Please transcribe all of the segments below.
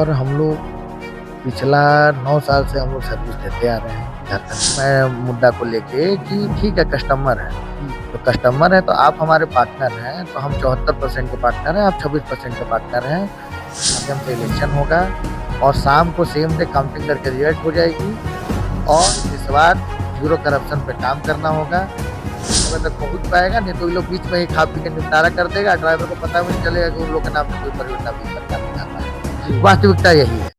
और हम लोग पिछला 9 साल से हम लोग सर्विस देते आ रहे हैं झारखंड में मुद्दा को लेके कि ठीक है कस्टमर है, तो कस्टमर है तो आप हमारे पार्टनर हैं, तो हम 74% के पार्टनर हैं, आप 26% के पार्टनर हैं। माध्यम से इलेक्शन होगा और शाम को सेम डे काउंटिंग करके रिजल्ट हो जाएगी और इस बार ज़ीरो करप्शन पे काम करना होगा। समय तक पहुँच पाएगा, नहीं तो ये लोग बीच में ही खा पी के निपटारा कर देगा, ड्राइवर को पता भी नहीं चलेगा कि उन लोग के नाम पे कोई परिवर्तन भी सरकार नहीं आता है। वास्तविकता यही है।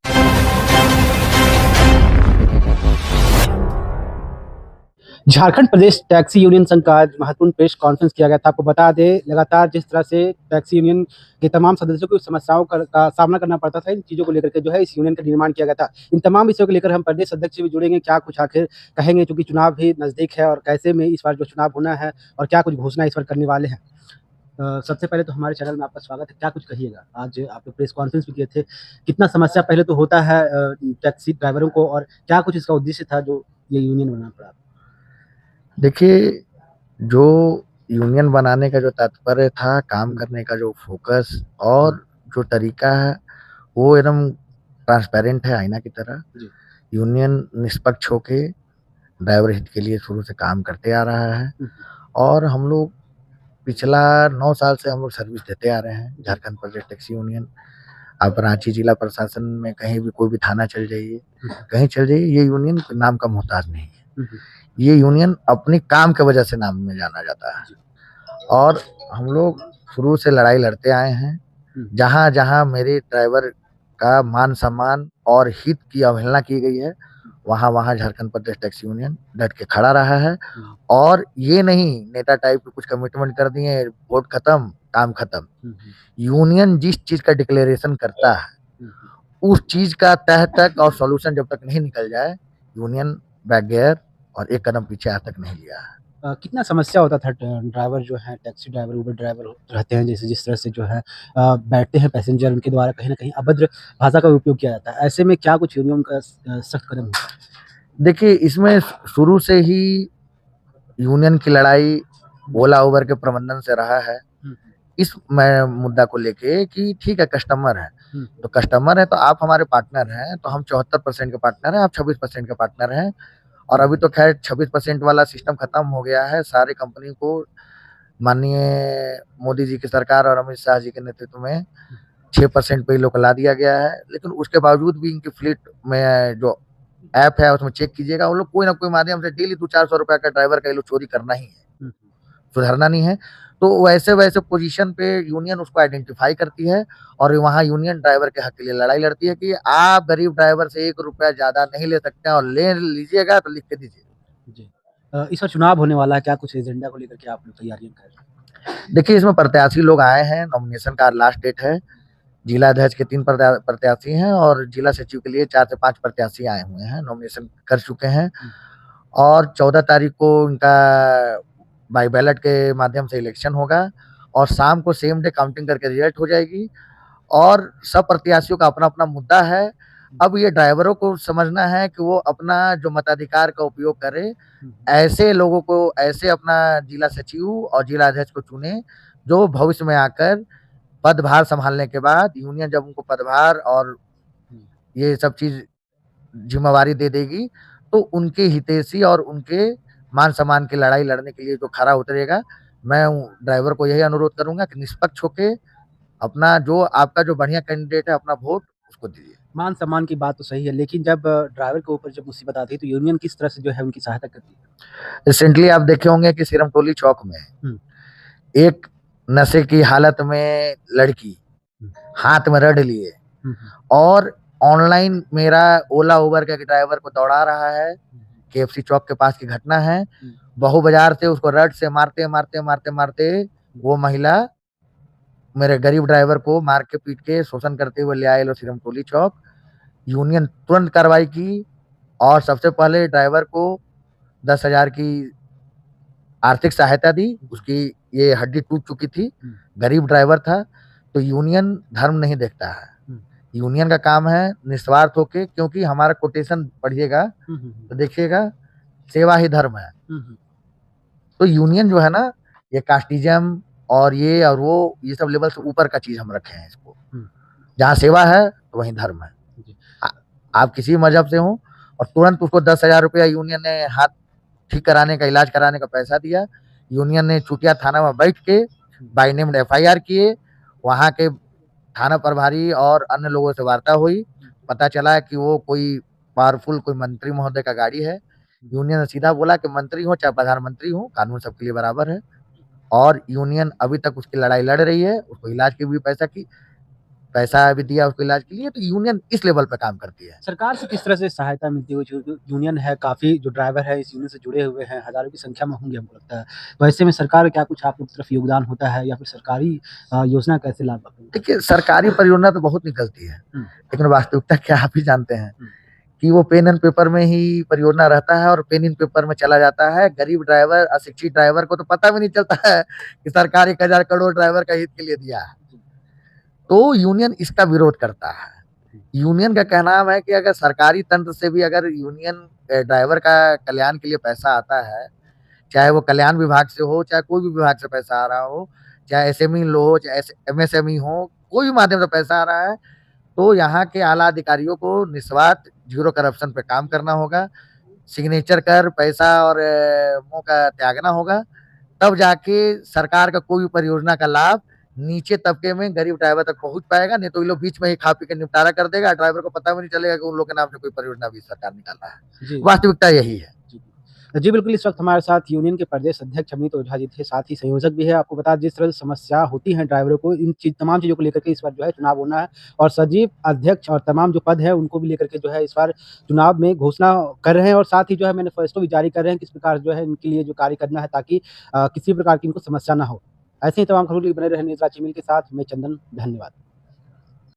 झारखंड प्रदेश टैक्सी यूनियन संघ का आज महत्वपूर्ण प्रेस कॉन्फ्रेंस किया गया था। आपको बता दें, लगातार जिस तरह से टैक्सी यूनियन के तमाम सदस्यों को समस्याओं का सामना करना पड़ता था, इन चीज़ों को लेकर के जो है इस यूनियन का निर्माण किया गया था। इन तमाम विषयों को लेकर हम प्रदेश अध्यक्ष भी जुड़ेंगे, क्या कुछ आखिर कहेंगे, क्योंकि चुनाव भी नज़दीक है और कैसे में इस बार जो चुनाव होना है और क्या कुछ घोषणा इस बार करने वाले हैं। सबसे पहले तो हमारे चैनल में आपका स्वागत है। क्या कुछ कहिएगा, आज आपने प्रेस कॉन्फ्रेंस भी किए थे, कितना समस्या पहले तो होता है टैक्सी ड्राइवरों को, और क्या कुछ इसका उद्देश्य था जो ये यूनियन बनाना पड़ा? देखिए, जो यूनियन बनाने का जो तात्पर्य था, काम करने का जो फ़ोकस और जो तरीका है, वो एकदम ट्रांसपेरेंट है, आईना की तरह। जी। यूनियन निष्पक्ष होके ड्राइवर हित के लिए शुरू से काम करते आ रहा है और हम लोग पिछला 9 साल से हम लोग सर्विस देते आ रहे हैं, झारखंड प्रदेश टैक्सी यूनियन। आप रांची जिला प्रशासन में कहीं भी कोई भी थाना चल जाइए, कहीं चल जाइए, ये यूनियन नाम का मोहताज नहीं है। ये यूनियन अपनी काम की वजह से नाम में जाना जाता है और हम लोग शुरू से लड़ाई लड़ते आए हैं। जहाँ-जहाँ मेरे ड्राइवर का मान-सम्मान और हित की अवहेलना की गई है, वहाँ-वहाँ झारखंड प्रदेश टैक्सी यूनियन डट के खड़ा रहा है और ये नहीं नेता टाइप के कुछ कमिटमेंट कर दिए, वोट खत्म, काम खत्म। यूनियन जिस चीज़ का डिक्लेरेशन करता है, उस चीज़ का तह तक और सॉल्यूशन जब तक नहीं निकल जाए, यूनियन बैक गया और एक कदम पीछे आज तक नहीं लिया है। कितना समस्या होता था ड्राइवर जो हैं, टैक्सी ड्राइवर, उबर ड्राइवर रहते हैं, जैसे जिस तरह से जो है बैठते हैं पैसेंजर, उनके द्वारा कहीं न कहीं अभद्र भाषा का उपयोग किया जाता है। ऐसे में क्या कुछ यूनियन का सख्त कदम होता है? देखिए, इसमें शुरू से ही यूनियन की लड़ाई ओला उबर के प्रबंधन से रहा है। इस मुद्दा को लेके कि ठीक है कस्टमर है, तो कस्टमर है तो आप हमारे पार्टनर हैं, तो हम 74% के पार्टनर हैं, आप 26% के पार्टनर हैं। और अभी तो खैर 26% वाला सिस्टम खत्म हो गया है। सारी कंपनी को माननीय मोदी जी की सरकार और अमित शाह जी के नेतृत्व में 6% पे ये लोग को ला दिया गया है। लेकिन उसके बावजूद भी इनकी फ्लीट में जो ऐप है उसमें चेक कीजिएगा, वो लोग कोई ना कोई माध्यम से डेली 200-400 रुपए का ड्राइवर का ये लोग चोरी करना ही है, सुधरना नहीं है। तो वैसे-वैसे पोज़ीशन पे यूनियन उसको आइडेंटिफ़ाई करती है और वहाँ यूनियन ड्राइवर के हक के लिए लड़ाई लड़ती है कि आप गरीब ड्राइवर से 1 रुपया ज़्यादा नहीं ले सकते हैं और ले लीजिएगा तो लिख के दीजिए। जी। इस बार चुनाव होने वाला है, क्या कुछ एजेंडा को लेकर के आप लोग तैयारियाँ कर रहे हैं? देखिए, इसमें प्रत्याशी लोग आए हैं, नॉमिनेशन का लास्ट डेट है। जिला अध्यक्ष के 3 प्रत्याशी हैं और जिला सचिव के लिए 4 से 5 प्रत्याशी आए हुए हैं, नॉमिनेशन कर चुके हैं और 14 तारीख को इनका बाय बैलेट के माध्यम से इलेक्शन होगा और शाम को सेम डे काउंटिंग करके रिजल्ट हो जाएगी और सब प्रत्याशियों का अपना-अपना मुद्दा है। अब ये ड्राइवरों को समझना है कि वो अपना जो मताधिकार का उपयोग करें, ऐसे लोगों को ऐसे अपना जिला सचिव और जिला अध्यक्ष को चुनें, जो भविष्य में आकर पदभार सँभालने के बाद यूनियन जब उनको पदभार और ये सब चीज़ ज़िम्मेवारी दे देगी, तो उनके हितैषी और उनके मान-सम्मान की लड़ाई लड़ने के लिए जो खरा उतरेगा, मैं ड्राइवर को यही अनुरोध करूँगा कि निष्पक्ष होके अपना जो आपका जो बढ़िया कैंडिडेट है, अपना वोट उसको दीजिए। मान-सम्मान की बात तो सही है, लेकिन जब ड्राइवर के ऊपर जब मुसीबत आती है, तो यूनियन किस तरह से जो है उनकी सहायता करती है? रिसेंटली आप देखे होंगे कि सिरमटोली चौक में एक नशे की हालत में लड़की हाथ में रड लिए और ऑनलाइन मेरा ओला उबर के ड्राइवर को दौड़ा रहा है। केएफसी चौक के पास की घटना है। बहू बाजार से उसको रड से मारते वो महिला मेरे गरीब ड्राइवर को मार के पीट के शोषण करते हुए ले आए लोग सिरमटोली चौक। यूनियन तुरंत कार्रवाई की और सबसे पहले ड्राइवर को 10,000 की आर्थिक सहायता दी। उसकी ये हड्डी टूट चुकी थी, गरीब ड्राइवर था। तो यूनियन धर्म नहीं देखता है, यूनियन का काम है निस्वार्थ होके, क्योंकि हमारा कोटेशन पढ़िएगा तो देखिएगा सेवा ही धर्म है। तो यूनियन जो है ना, ये कास्टिज़्म और ये और वो ये सब लेवल से ऊपर का चीज़ हम रखे हैं इसको। जहाँ सेवा है तो वहीं धर्म है। जी। आप किसी भी मजहब से हो और तुरंत उसको 10,000 रुपया यूनियन ने हाथ ठीक कराने का, इलाज कराने का पैसा दिया। यूनियन ने चुटिया थाना में बैठ के बाय नेम FIR किए। वहाँ के थाना प्रभारी और अन्य लोगों से वार्ता हुई। पता चला कि वो कोई पावरफुल कोई मंत्री महोदय का गाड़ी है। यूनियन ने सीधा बोला कि मंत्री हो चाहे प्रधानमंत्री हो, कानून सबके लिए बराबर है। और यूनियन अभी तक उसकी लड़ाई लड़ रही है। उसको इलाज के भी पैसा भी दिया उसको इलाज के लिए। तो यूनियन इस लेवल पे काम करती है। सरकार से किस तरह से सहायता मिलती है? जो यूनियन है, काफ़ी जो ड्राइवर है इस यूनियन से जुड़े हुए हैं, हज़ारों की संख्या में होंगे हमको लगता है। वैसे में सरकार का क्या कुछ आप लोग की तरफ योगदान होता है या फिर सरकारी योजना कैसे लाभ पाते हैं? देखिए, सरकारी परियोजना तो बहुत निकलती है, लेकिन वास्तविकता क्या आप ही जानते हैं कि वो पेन एंड पेपर में ही परियोजना रहता है और पेन एंड पेपर में चला जाता है। गरीब ड्राइवर, अशिक्षित ड्राइवर को तो पता भी नहीं चलता है कि सरकार 1,000 करोड़ ड्राइवर का हित के लिए दिया है। तो यूनियन इसका विरोध करता है। यूनियन का कहना है कि अगर सरकारी तंत्र से भी अगर यूनियन ड्राइवर का कल्याण के लिए पैसा आता है, चाहे वो कल्याण विभाग से हो, चाहे कोई भी विभाग से पैसा आ रहा हो, चाहे SME लो हो, चाहे MSME हो, कोई भी माध्यम से पैसा आ रहा है, तो यहाँ के आला अधिकारियों को निस्वार्थ ज़ीरो करप्शन पे काम करना होगा। सिग्नेचर कर पैसा और मुँह का त्यागना होगा। तब जाके सरकार का कोई भी परियोजना का लाभ नीचे तबके में गरीब ड्राइवर तक पहुँच पाएगा। नहीं तो ये लोग बीच में ही खा पी के निपटारा कर देगा। ड्राइवर को पता भी नहीं चलेगा कि उन लोग के नाम से कोई परियोजना भी सरकार निकाल रहा है। जी। वास्तविकता यही है। जी। जी, बिल्कुल, इस वक़्त हमारे साथ यूनियन के प्रदेश अध्यक्ष अमित ओझा जी थे, साथ ही संयोजक भी हैं। आपको बता दें जिस तरह से समस्या होती है ड्राइवरों को, इन तमाम चीज़ों को लेकर के इस बार जो है चुनाव होना है और सचिव, अध्यक्ष और तमाम जो पद हैं उनको भी लेकर के जो है इस बार चुनाव में घोषणा कर रहे हैं और साथ ही जो है मैनिफेस्टो भी जारी कर रहे हैं, किस प्रकार जो है इनके लिए जो कार्य करना है ताकि किसी प्रकार की इनको समस्या ना हो। ऐसे ही तमाम खबरों के लिए बने रहें न्यूज़ राज चैनल के साथ। मैं चंदन, धन्यवाद।